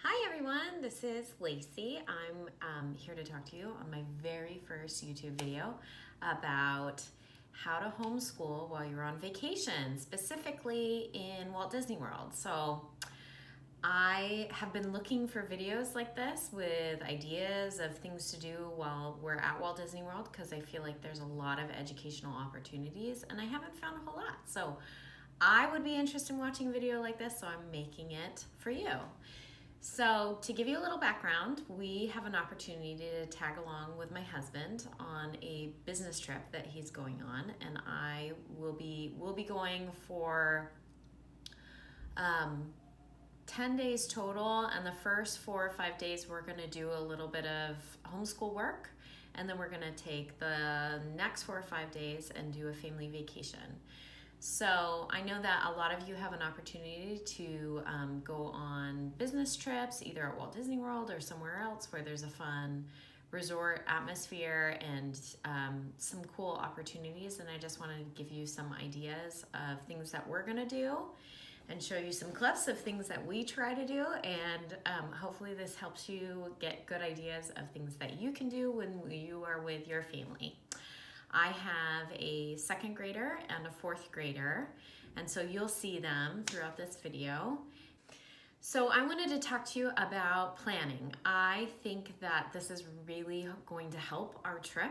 Hi everyone, this is Lacey. I'm here to talk to you on my very first YouTube video about how to homeschool while you're on vacation, specifically in Walt Disney World. So I have been looking for videos like this with ideas of things to do while we're at Walt Disney World because I feel like there's a lot of educational opportunities and I haven't found a whole lot. So I would be interested in watching a video like this, so I'm making it for you. So to give you a little background, we have an opportunity to tag along with my husband on a business trip that he's going on, and we'll be going for 10 days total, and the first 4 or 5 days we're going to do a little bit of homeschool work, and then we're going to take the next 4 or 5 days and do a family vacation. So I know that a lot of you have an opportunity to go on business trips, either at Walt Disney World or somewhere else where there's a fun resort atmosphere and some cool opportunities. And I just wanted to give you some ideas of things that we're gonna do and show you some clips of things that we try to do. And hopefully this helps you get good ideas of things that you can do when you are with your family. I have a second grader and a fourth grader, and so you'll see them throughout this video. So I wanted to talk to you about planning. I think that this is really going to help our trip.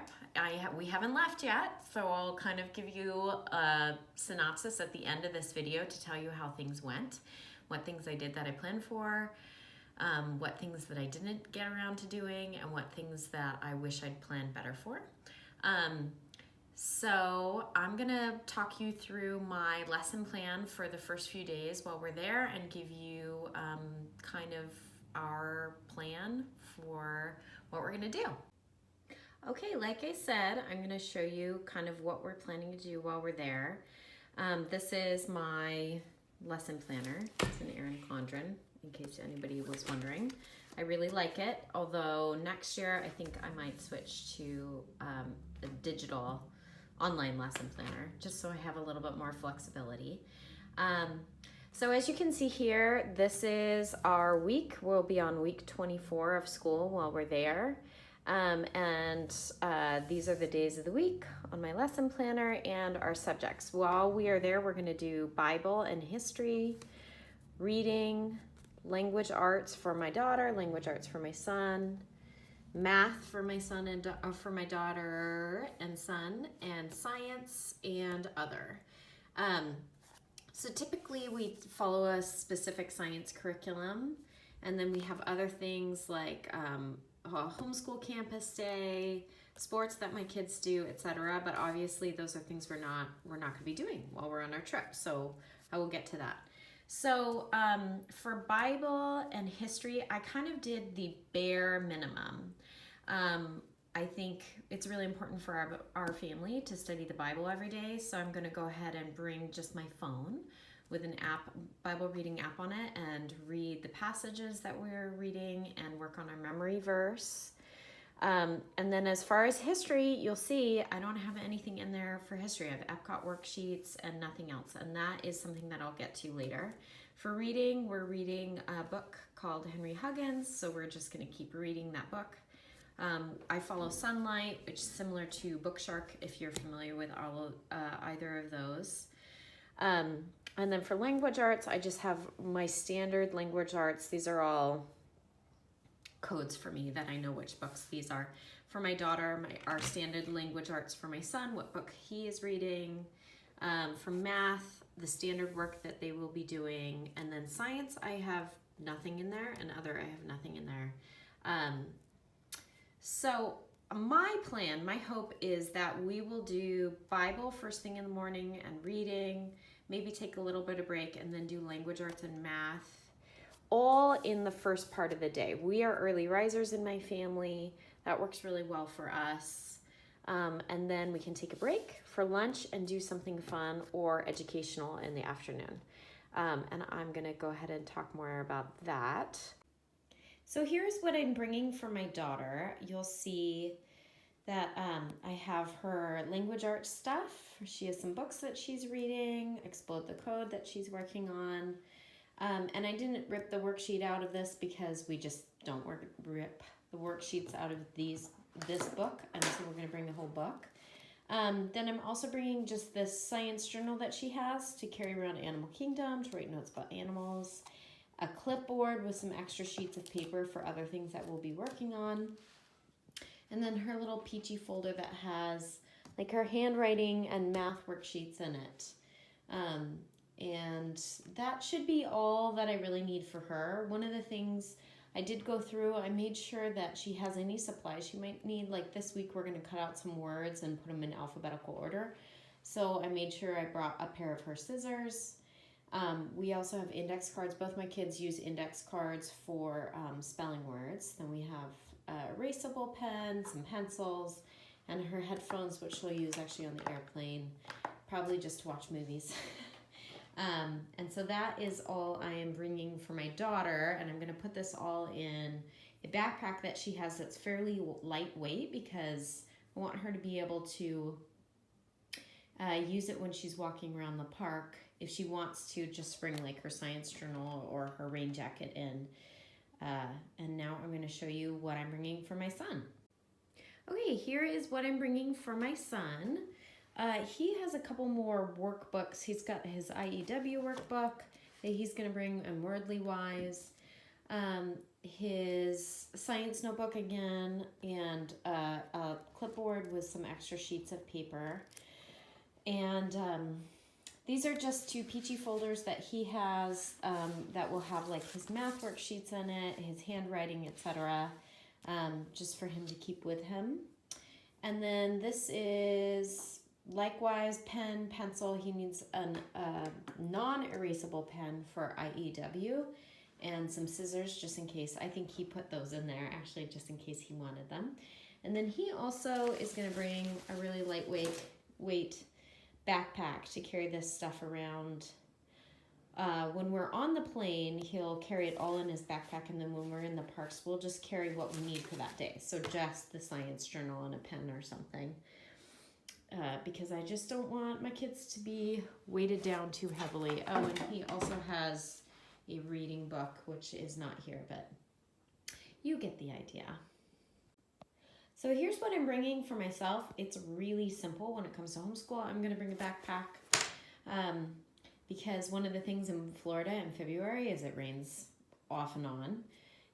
We haven't left yet, so I'll kind of give you a synopsis at the end of this video to tell you how things went, what things I did that I planned for, what things that I didn't get around to doing, and what things that I wish I'd planned better for. So I'm gonna talk you through my lesson plan for the first few days while we're there and give you kind of our plan for what we're gonna do. Okay, like I said, I'm gonna show you kind of what we're planning to do while we're there. This is my lesson planner. It's an Erin Condren, in case anybody was wondering. I really like it, although next year I think I might switch to a digital online lesson planner, just so I have a little bit more flexibility. So as you can see here, this is our week. We'll be on week 24 of school while we're there. These are the days of the week on my lesson planner and our subjects. While we are there, we're gonna do Bible and history, reading, language arts for my daughter, language arts for my son, math for my son and for my daughter and son, and science and other. So typically we follow a specific science curriculum, and then we have other things like a homeschool campus day, sports that my kids do, etc. But obviously those are things we're not going to be doing while we're on our trip. So I will get to that. So for Bible and history, I kind of did the bare minimum. I think it's really important for our family to study the Bible every day, so I'm going to go ahead and bring just my phone with an app, Bible reading app on it, and read the passages that we're reading and work on our memory verse. And then as far as history, you'll see I don't have anything in there for history. I have Epcot worksheets and nothing else, and that is something that I'll get to later. For reading, we're reading a book called Henry Huggins, so we're just going to keep reading that book. I follow Sunlight, which is similar to Bookshark, if you're familiar with either of those. And then for language arts, I just have my standard language arts. These are all codes for me that I know which books these are. For my daughter, our standard language arts. For my son, what book he is reading. For math, the standard work that they will be doing. And then science, I have nothing in there, and other, I have nothing in there. So my plan, my hope is that we will do Bible first thing in the morning and reading, maybe take a little bit of break, and then do language arts and math, all in the first part of the day. We are early risers in my family. That works really well for us. And then we can take a break for lunch and do something fun or educational in the afternoon. And I'm gonna go ahead and talk more about that. So here's what I'm bringing for my daughter. You'll see that I have her language arts stuff. She has some books that she's reading, Explode the Code that she's working on. And I didn't rip the worksheet out of this because we just don't rip the worksheets out of this book, and so we're going to bring the whole book. Then I'm also bringing just this science journal that she has to carry around Animal Kingdom, to write notes about animals, a clipboard with some extra sheets of paper for other things that we'll be working on, and then her little peachy folder that has like her handwriting and math worksheets in it. And that should be all that I really need for her. One of the things I did go through, I made sure that she has any supplies she might need. Like this week we're going to cut out some words and put them in alphabetical order. So I made sure I brought a pair of her scissors. We also have index cards. Both my kids use index cards for spelling words. Then we have a erasable pen, some pencils, and her headphones, which she'll use actually on the airplane, probably just to watch movies. And so that is all I am bringing for my daughter, and I'm going to put this all in a backpack that she has that's fairly lightweight because I want her to be able to use it when she's walking around the park if she wants to just bring like her science journal or her rain jacket in. And now I'm going to show you what I'm bringing for my son. Okay, here is what I'm bringing for my son. He has a couple more workbooks. He's got his IEW workbook that he's going to bring and Wordly Wise, his science notebook again, and a clipboard with some extra sheets of paper. And these are just two peachy folders that he has that will have like his math worksheets in it, his handwriting, etc., just for him to keep with him. And then this is likewise pen, pencil. He needs a non-erasable pen for IEW and some scissors just in case. I think he put those in there actually just in case he wanted them. And then he also is going to bring a really lightweight backpack to carry this stuff around. When we're on the plane, he'll carry it all in his backpack, and then when we're in the parks, we'll just carry what we need for that day. So just the science journal and a pen or something. Because I just don't want my kids to be weighted down too heavily. Oh, and he also has a reading book, which is not here, but you get the idea. So here's what I'm bringing for myself. It's really simple when it comes to homeschool. I'm going to bring a backpack because one of the things in Florida in February is it rains off and on.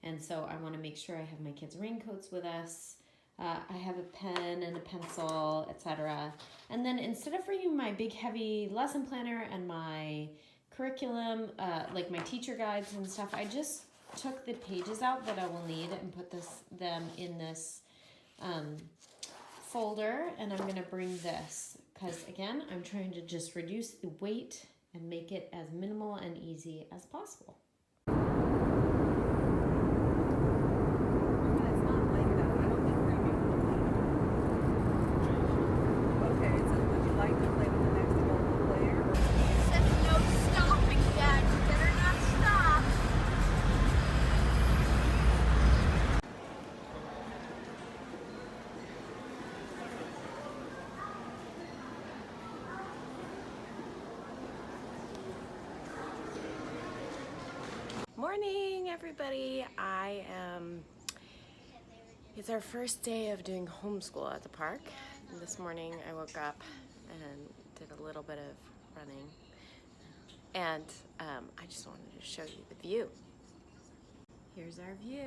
And so I want to make sure I have my kids' raincoats with us. I have a pen and a pencil, etc. And then instead of bringing my big heavy lesson planner and my curriculum, like my teacher guides and stuff, I just took the pages out that I will need and put them in this folder. And I'm going to bring this because, again, I'm trying to just reduce the weight and make it as minimal and easy as possible. Morning, everybody. It's our first day of doing homeschool at the park. And this morning I woke up and did a little bit of running. And I just wanted to show you the view. Here's our view.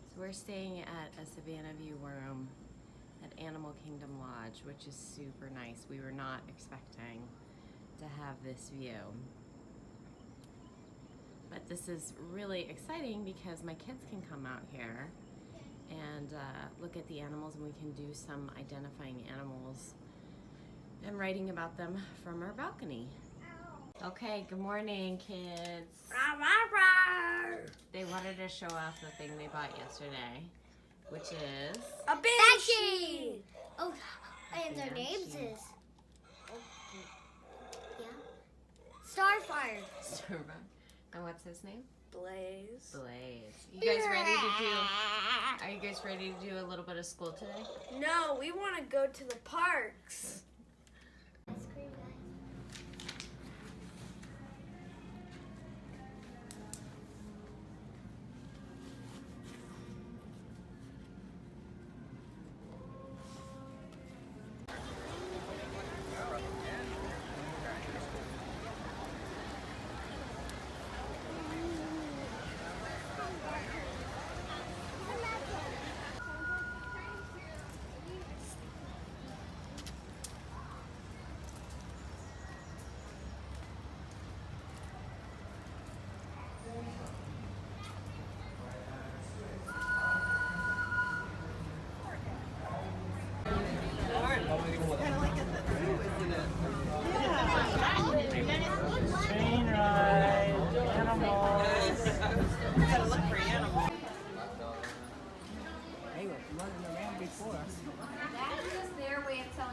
So we're staying at a Savannah View room at Animal Kingdom Lodge, which is super nice. We were not expecting to have this view. But this is really exciting because my kids can come out here and look at the animals, and we can do some identifying animals and writing about them from our balcony. Okay, good morning, kids. They wanted to show off the thing they bought yesterday, which is a banshee. Oh, and their names is Starfire. Starfire. And what's his name? Blaze. Blaze. You guys ready to do? Are you guys ready to do a little bit of school today? No, we want to go to the parks.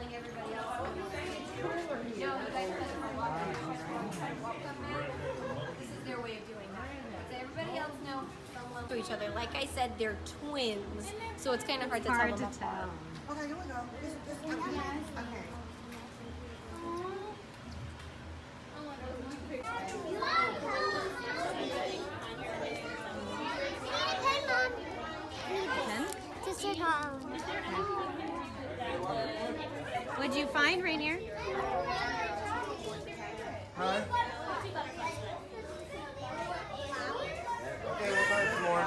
telling everybody else. No, you guys are welcome mat. This is their way of doing that. So everybody else know to each other. Like I said, they're twins, so it's kind of hard to tell them apart. Okay, here we go. Okay. What'd you find, Rainier? Huh? Okay, we'll find some more.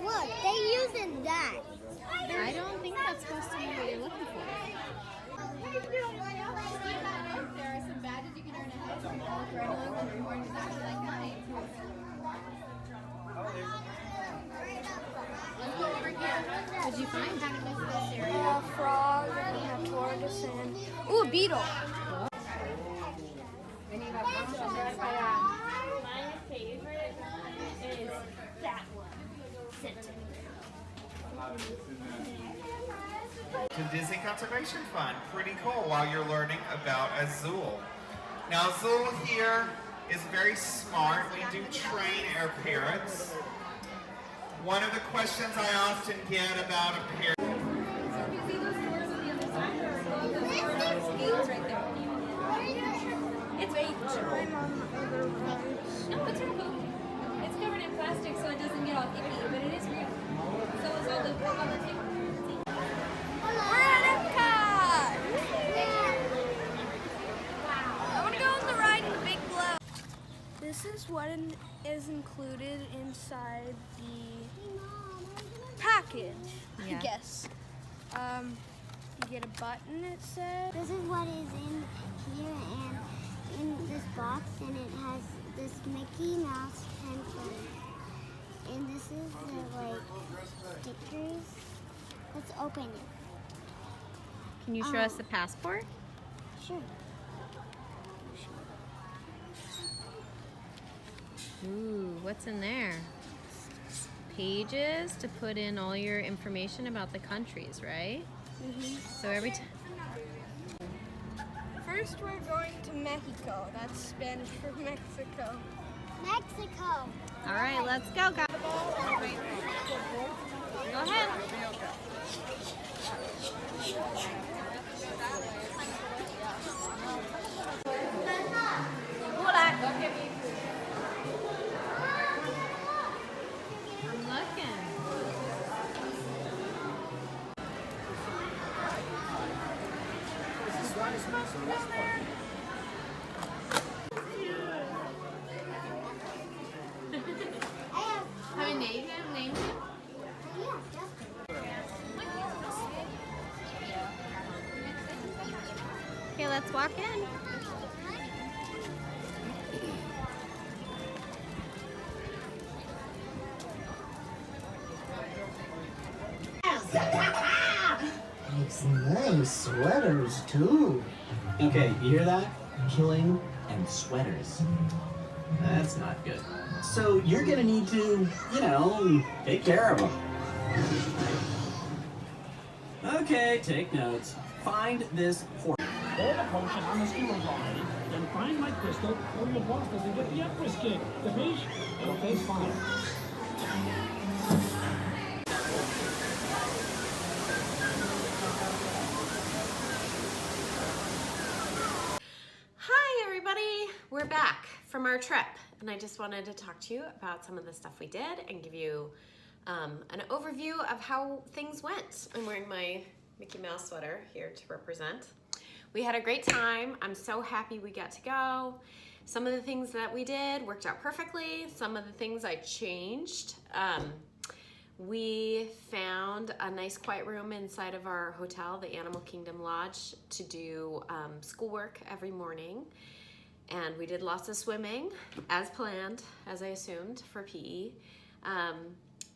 Look, they're using that. I don't think that's supposed to be what you're looking for. There are some badges you can earn ahead for anyone or exactly like that. Let's go over here. What'd you find? A frog and a tortoise and ooh, a beetle. My favorite is that one. To Disney Conservation Fund. Pretty cool while you're learning about Azul. Now Azul here is very smart. We do train our parents. One of the questions I often get about a parent. It's H. No, it's real. It's covered in plastic so it doesn't get all icky, but it is real. So is all the tape. We're at Epcot! I want to go on the ride in the big glow. This is what is included inside the package, Yeah. I guess. You get a button, it says. This is what is in here and in this box, and it has this Mickey Mouse pencil. And this is the stickers. Let's open it. Can you show us the passport? Sure. Ooh, what's in there? Pages to put in all your information about the countries, right? So every time. First, we're going to Mexico. That's Spanish for Mexico. Mexico. All right, let's go, guys. Go ahead. I'm looking. Have you named him? Named him? Okay, let's walk in. Makes nice sweaters too. Okay, you hear that? Killing and sweaters. That's not good. So you're gonna need to, take care of them. Okay, take notes. Find this horse. Hold the potion on the skewers already, then find my crystal, or your boss doesn't get the Empress kick. The fish? Okay, fine. Hi, everybody. We're back from our trip, and I just wanted to talk to you about some of the stuff we did and give you an overview of how things went. I'm wearing my Mickey Mouse sweater here to represent. We had a great time. I'm so happy we got to go. Some of the things that we did worked out perfectly. Some of the things I changed. We found a nice quiet room inside of our hotel, the Animal Kingdom Lodge, to do schoolwork every morning. And we did lots of swimming, as planned, as I assumed, for PE.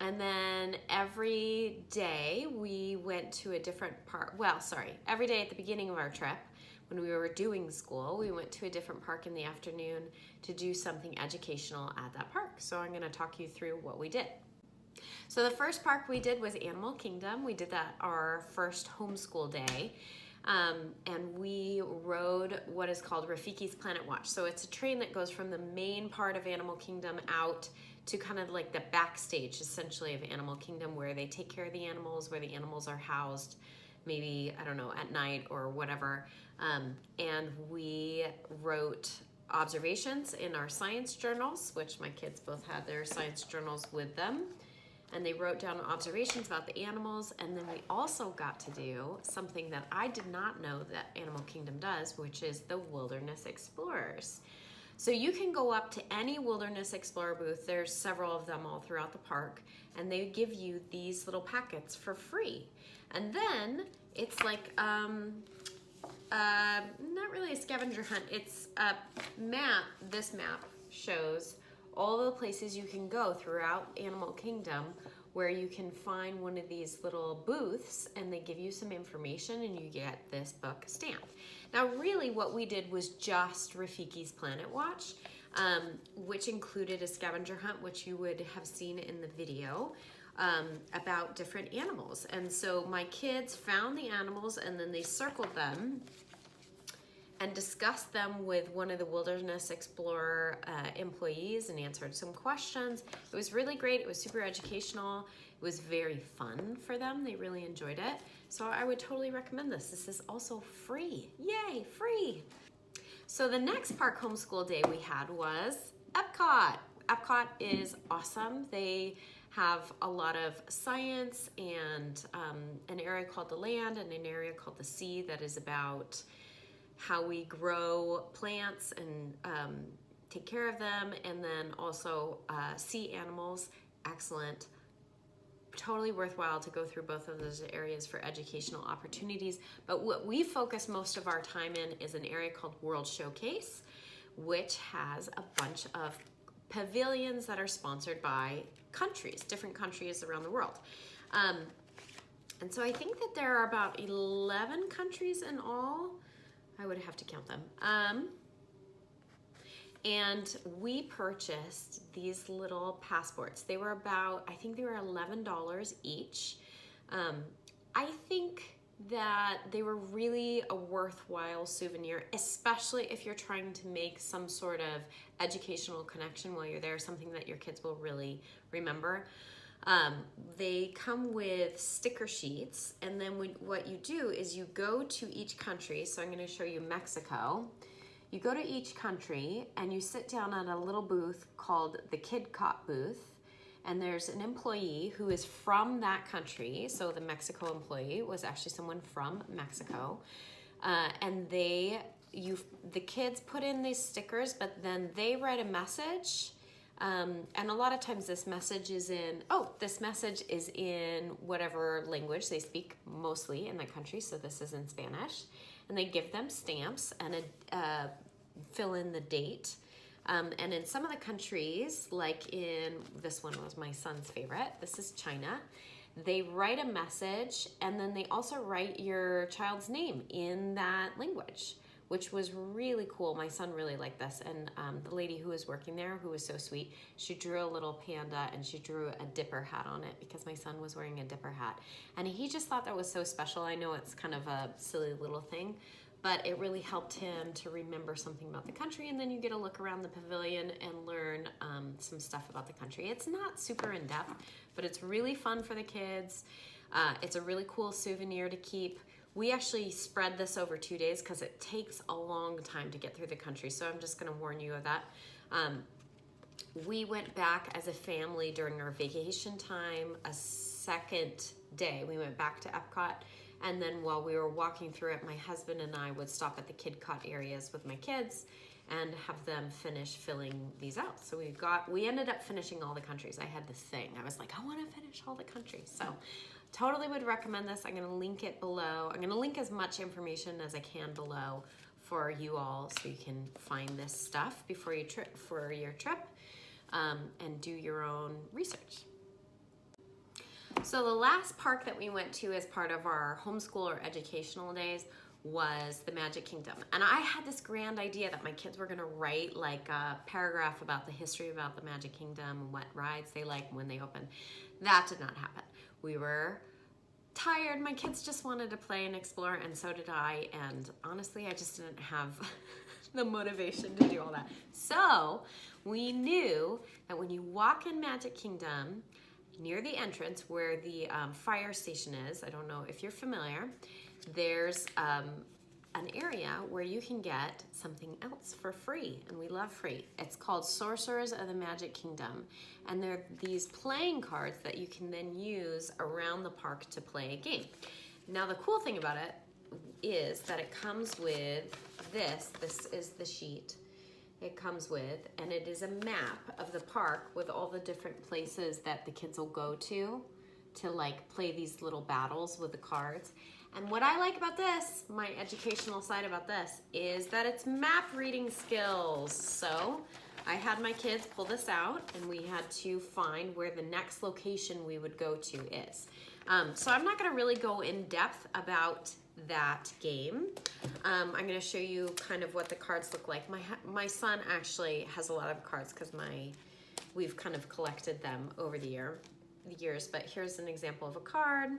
And then every day we went to a different part, every day at the beginning of our trip, when we were doing school, we went to a different park in the afternoon to do something educational at that park. So I'm gonna talk you through what we did. So the first park we did was Animal Kingdom. We did that our first homeschool day. And we rode what is called Rafiki's Planet Watch. So it's a train that goes from the main part of Animal Kingdom out to kind of like the backstage, essentially, of Animal Kingdom, where they take care of the animals, where the animals are housed, maybe, I don't know, at night or whatever. And we wrote observations in our science journals, which my kids both had their science journals with them. And they wrote down observations about the animals. And then we also got to do something that I did not know that Animal Kingdom does, which is the Wilderness Explorers. So you can go up to any Wilderness Explorer booth. There's several of them all throughout the park. And they give you these little packets for free. And then it's like, not really a scavenger hunt. It's a map. This map shows all the places you can go throughout Animal Kingdom where you can find one of these little booths, and they give you some information and you get this book stamped. Now really what we did was just Rafiki's Planet Watch, which included a scavenger hunt, which you would have seen in the video, about different animals. And so my kids found the animals and then they circled them and discussed them with one of the Wilderness Explorer employees and answered some questions. It was really great. It was super educational. It was very fun for them. They really enjoyed it. So I would totally recommend this. This is also free. Yay, free. So the next park homeschool day we had was Epcot. Epcot is awesome. They have a lot of science and an area called the land and an area called the sea that is about how we grow plants and take care of them, and then also sea animals. Excellent. Totally worthwhile to go through both of those areas for educational opportunities. But what we focus most of our time in is an area called World Showcase, which has a bunch of pavilions that are sponsored by countries, different countries around the world. And so I think that there are about 11 countries in all. I would have to count them. And we purchased these little passports. They were about, I think they were $11 each. I think that they were really a worthwhile souvenir, especially if you're trying to make some sort of educational connection while you're there, something that your kids will really remember. They come with sticker sheets, and then what you do is you go to each country. So I'm going to show you Mexico. You go to each country and you sit down at a little booth called the Kid Cot booth, and there's an employee who is from that country. So the Mexico employee was actually someone from Mexico, and the kids put in these stickers, but then they write a message. And a lot of times this message is in whatever language they speak mostly in that country. So this is in Spanish, and they give them stamps and fill in the date. And in some of the countries, like this one was my son's favorite. This is China. They write a message, and then they also write your child's name in that language, which was really cool. My son really liked this. And the lady who was working there, who was so sweet, she drew a little panda and she drew a dipper hat on it because my son was wearing a dipper hat. And he just thought that was so special. I know it's kind of a silly little thing, but it really helped him to remember something about the country. And then you get a look around the pavilion and learn some stuff about the country. It's not super in-depth, but it's really fun for the kids. It's a really cool souvenir to keep. We actually spread this over 2 days because it takes a long time to get through the country. So I'm just going to warn you of that. We went back as a family during our vacation time a second day. We went back to Epcot. And then while we were walking through it, my husband and I would stop at the Kid Cot areas with my kids and have them finish filling these out. So we ended up finishing all the countries. I had this thing. I was like, I want to finish all the countries. So totally would recommend this. I'm going to link it below. I'm going to link as much information as I can below for you all so you can find this stuff before you for your trip and do your own research. So the last park that we went to as part of our homeschool or educational days was the Magic Kingdom. And I had this grand idea that my kids were gonna write like a paragraph about the history about the Magic Kingdom and what rides they like when they open. That did not happen. We were tired. My kids just wanted to play and explore, and so did I. And honestly, I just didn't have the motivation to do all that. So we knew that when you walk in Magic Kingdom, near the entrance where the fire station is, I don't know if you're familiar, there's an area where you can get something else for free, and we love free. It's called Sorcerers of the Magic Kingdom, and they're these playing cards that you can then use around the park to play a game. Now the cool thing about it is that it comes with this is the sheet it comes with, and it is a map of the park with all the different places that the kids will go to like play these little battles with the cards. And what I like about this, my educational side about this, is that it's map reading skills. So I had my kids pull this out, and we had to find where the next location we would go to is. So I'm not gonna really go in depth about that game. I'm gonna show you kind of what the cards look like. My son actually has a lot of cards because we've kind of collected them over the years, but here's an example of a card.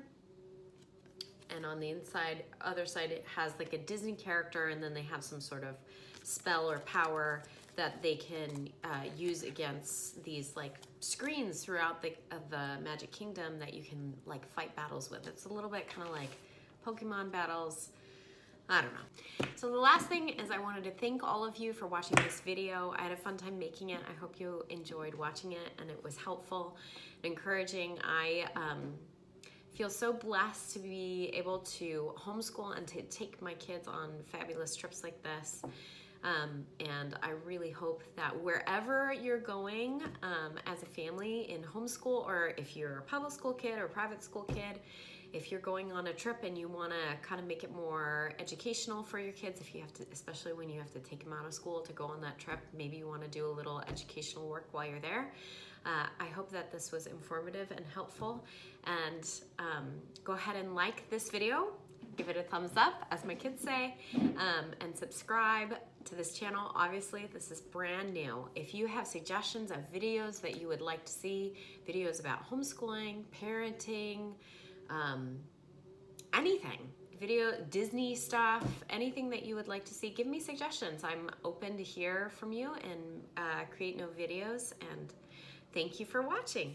And on the other side, it has like a Disney character, and then they have some sort of spell or power that they can use against these like screens throughout the Magic Kingdom that you can like fight battles with. It's a little bit kind of like Pokemon battles. I don't know. So the last thing is I wanted to thank all of you for watching this video. I had a fun time making it. I hope you enjoyed watching it and it was helpful and encouraging. I feel so blessed to be able to homeschool and to take my kids on fabulous trips like this. And I really hope that wherever you're going as a family in homeschool, or if you're a public school kid or a private school kid, if you're going on a trip and you want to kind of make it more educational for your kids, if you have to, especially when you have to take them out of school to go on that trip, maybe you want to do a little educational work while you're there. I hope that this was informative and helpful, and go ahead and like this video, give it a thumbs up, as my kids say, and subscribe to this channel. Obviously, this is brand new. If you have suggestions of videos that you would like to see, videos about homeschooling, parenting, anything, Disney stuff, anything that you would like to see, give me suggestions. I'm open to hear from you and create new videos, and thank you for watching.